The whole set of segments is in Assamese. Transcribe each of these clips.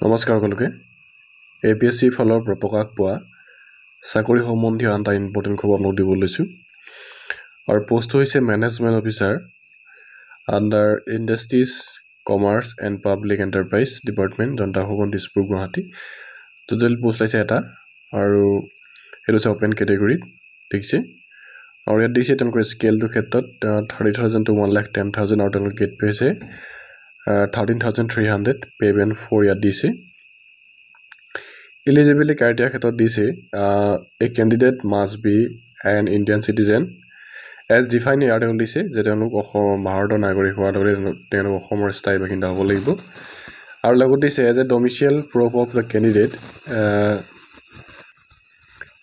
নমস্কাৰ সকলোকে APSC ফলৰ প্ৰকাশ পোৱা চাকৰি সম্বন্ধীয় আনটা ইম্পৰ্টেণ্ট খবৰ আপোনাক দিব লৈছো আৰু পোষ্ট হৈছে management officer under industries commerce and public enterprise department Janata Bhawan Dispur Guwahati total post আছে এটা আৰু এটো আছে ওপেন ক্যাটাগৰী দেখিছে আৰু ইয়াত দিছে তেওঁলোকৰ স্কেলটো ক্ষেত্ৰত 30,000 to 1,10,000 আৰু তেওঁলোকৰ গেট পে হৈছে 13,300 payment for ইয়াত দিছে eligibility criteria ক্ষেত্ৰত দিছে a candidate must be an Indian citizen as defined ইয়াত দিছে যে তেওঁলোক ভাৰতৰ নাগৰিক হোৱাৰ দৰে তেওঁলোক অসমৰ স্থায়ী বাসিন্দা হ'ব লাগিব আৰু লগত দিছে as a domicile proof of the candidate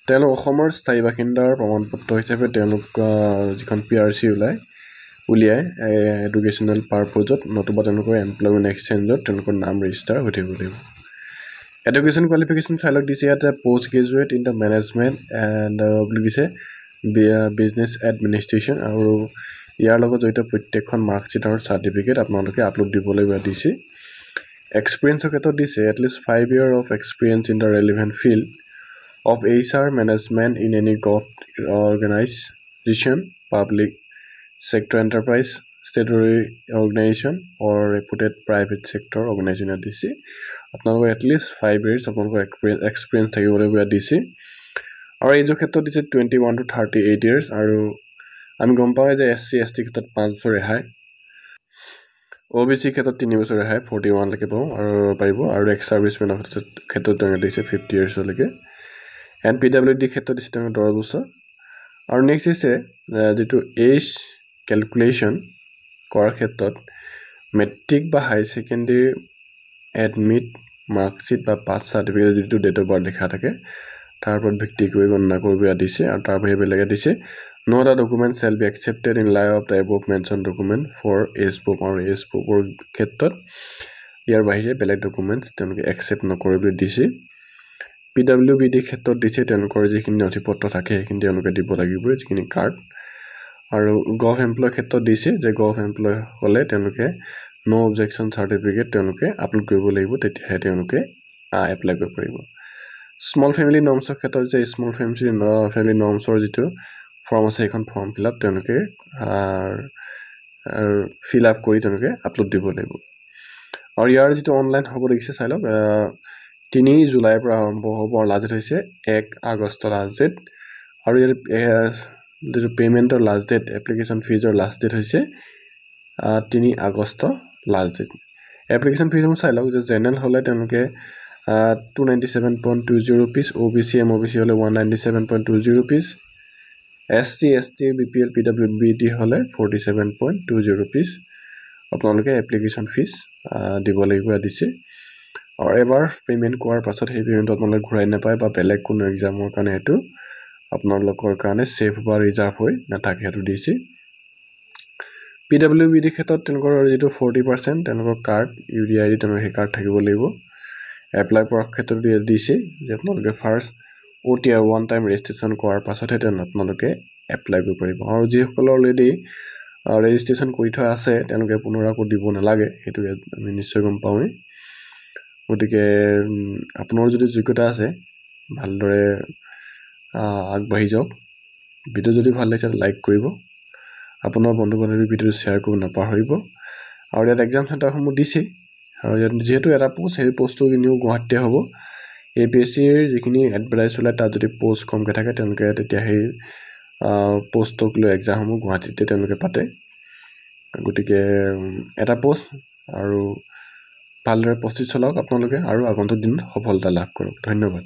তেওঁলোক অসমৰ স্থায়ী বাসিন্দাৰ প্ৰমাণপত্ৰ হিচাপে তেওঁলোক যিখন PRC উলিয়ায় এডুকেশ্যনাল পাৰপজত নতুবা তেওঁলোকৰ এমপ্লয়মেণ্ট এক্সচেঞ্জত তেওঁলোকৰ নাম ৰেজিষ্টাৰ হৈ থাকিব লাগিব এডুকেশ্যন কোৱালিফিকেশ্যন চাইলক দিছে ইয়াতে post graduate in the management and বুলি দিছে বিজনেছ এডমিনিষ্ট্ৰেশ্যন আৰু ইয়াৰ লগত জড়িত প্ৰত্যেকখন মাৰ্কশ্বিট আৰু চাৰ্টিফিকেট আপোনালোকে আপলোড দিব লাগিব দিছে এক্সপিৰিয়েঞ্চৰ ক্ষেত্ৰত দিছে at least 5 years of experience in the relevant field of HR management in any organization, public sector enterprise, statutory organization or reputed private sector organization at DC. আপোনালোকৰ at least 5 years আপোনালোকৰ experience থাকিব লাগিব at DC. আৰু এই ক্ষেত্ৰত দিছে 21 to 38 years আৰু আমি গম পাওঁ যে SC ST ক্ষেত্ৰত 5 বছৰ ৰেহাই OBC ক্ষেত্ৰত 3 বছৰ ৰেহাই 41 লৈকে পাব আৰু পাৰিব আৰু এক্স সাৰ্ভিসমেনৰ ক্ষেত্ৰত তেওঁলোকে দিছে 50 years লৈকে and PWD ক্ষেত্ৰত দিছে তেওঁলোকে 10 বছৰ আৰু নেক্সট আছে যেটো এজ ক্যালকুলেশন কৰাৰ ক্ষেত্ৰত মেট্ৰিক বা হাই সেকেন্ডাৰী এডমিট মাৰ্কশিট বা পাছ সাৰ্টিফিকেট যেটো ডেট অফ বাৰ্থ লেখা থাকে তাৰ ওপৰত ভিত্তি কৰি গণনা কৰিব দিছে আৰু তাৰ বাহিৰে বেলেগ দিছে no other document shall be accepted in lieu of the above mentioned document for age proof or age proof ক্ষেত্ৰত ইয়াৰ বাহিৰে বেলেগ ডকুমেন্টস তেওঁলোকে একচেপ্ট নকৰিব দিছে PWBD ক্ষেত্ৰত দিছে তেওঁলোকৰ যিখিনি নথিপত্ৰ থাকে সেইখিনি তেওঁলোকে দিব লাগিব যিখিনি কাৰ্ড আৰু গভ এমপ্লয় ক্ষেত্ৰত দিছে যে গভ এমপ্লয় হলে তেওঁলোকে নো অবজেকশন সাৰ্টিফিকেট তেওঁলোকে আপলোড কৰিব লাগিব তেতিয়াহে তেওঁলোকে এপ্লাই কৰিব পাৰিব স্মল ফ্যামিলি নৰ্মছৰ ক্ষেত্ৰত যে স্মল ফ্যামিলি নৰ্মছৰ যেটো ফৰ্ম আছে এখন ফৰ্ম ফিল আপ তেওঁলোকে ফিল আপ কৰি তেওঁলোকে আপলোড দিব লাগিব আৰু ইয়াৰ যেটো অনলাইন হ'ব লাগিছে চাই লওক 3 জুলাইৰ পৰা আৰম্ভ হ'ব আৰু লাষ্ট হৈছে 1 আগষ্ট লাষ্ট ডেট আৰু ইয়াৰ যেটো পেমেন্টৰ লাষ্ট ডেট এপ্লিকেশন ফিজৰ লাষ্ট ডেট হৈছে 3 August last date application fees চাই লওক যে জেনাৰেল হলে তেওঁলোকে 297.20 rupees OBC MOBC হলে 197.20 rupees SC ST BPL PWBD হলে 47.20 rupees আপোনালোকে এপ্লিকেশন ফিজ দিব লাগিব দিছে আৰু এবাৰ পেমেন্ট কৰাৰ পাছত সেই পেমেন্ট আপোনালোকে ঘূৰাই নাপায় বা বেলেগ কোনো এক্সামৰ কাৰণে হেতু আপোনালোকৰ কাৰণে সেভ বা ৰিজাৰ্ভ হৈ নাথাকে হেতু দিছে PWBD ক্ষেত্ৰত তেওঁলোকৰ যেটো 40% তেওঁলোকৰ কাৰ্ড UDID তেওঁলোকৰ সেই কাৰ্ড থাকিব লাগিব এপ্লাই কৰাৰ ক্ষেত্ৰত দিছে যে আপোনালোকে first OTR one time registration কৰাৰ পাছতহে আপোনালোকে এপ্লাই কৰিব পাৰিব আৰু যিসকলৰ অলৰেডি ৰেজিষ্ট্ৰেচন কৰি থোৱা আছে তেওঁলোকে পুনৰাকো দিব নালাগে হেতু আমি নিশ্চয় গম পাওঁই গতিকে আপোনাৰ যদি যোগ্যতা আছে ভালদৰে আগবাঢ়ি যাওক ভিডিও যদি ভাল লাগিছে লাইক কৰিব আপোনাৰ বন্ধু-বান্ধৱীৰ ভিডিও শেয়াৰ কৰিব নাপাহৰিব আৰু ইয়াত এক্সাম চেণ্টাৰসমূহ দিছে আৰু যেহেতু এটা পোষ্ট সেই পোষ্টটো কিনিও গুৱাহাটীতে হ'ব APSC ৰ যিখিনি এডভাৰটাইজ ওলাই তাত যদি পোষ্ট কমকে থাকে তেওঁলোকে তেতিয়া সেই পোষ্টক লৈ এক্সামসমূহ গুৱাহাটীতে তেওঁলোকে পাতে গতিকে এটা পোষ্ট আৰু ভালদৰে প্ৰস্তুতি চলাওক আপোনালোকে আৰু আগন্তুক দিনত সফলতা লাভ কৰক ধন্যবাদ